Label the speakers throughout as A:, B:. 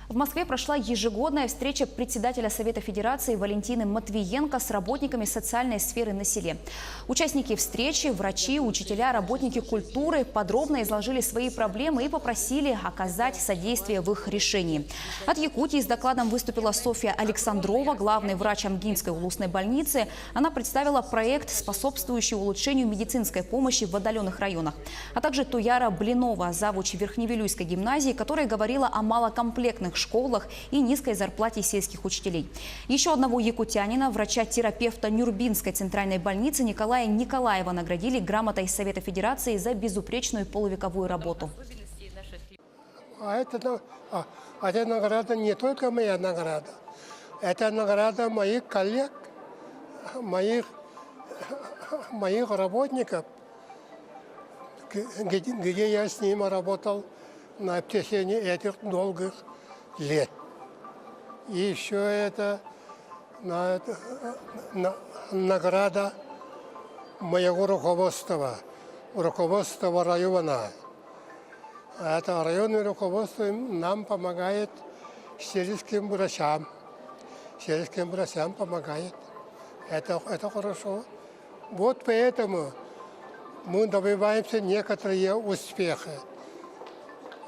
A: В Москве прошла ежегодная встреча председателя Совета Федерации Валентины Матвиенко с работниками социальной сферы на селе. Участники встречи, врачи, учителя, работники культуры подробно изложили свои проблемы и попросили оказать содействие в их решении. От Якутии с докладом выступила Софья Александрова, главный врач Амгинской улусной больницы. Она представила проект, способствующий улучшению медицинской помощи в отдаленных районах. А также Туяра Блинова, завуч Верхневилюйской гимназии, которая говорила о малокомплектных школах и низкой зарплате сельских учителей. Еще одного якутянина, врача-терапевта Нюрбинской центральной больницы Николая Николаева наградили грамотой Совета Федерации за безупречную полувековую работу.
B: Эта награда не только моя награда. Это награда моих коллег, моих работников, где я с ними работал на протяжении этих долгих лет. И еще это награда моего руководства района. Это районное руководство нам помогает, сельским врачам помогает. Это хорошо. Вот поэтому мы добиваемся некоторые успехи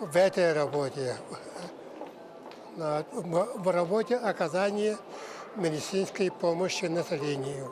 B: в этой работе, в работе оказания медицинской помощи населению.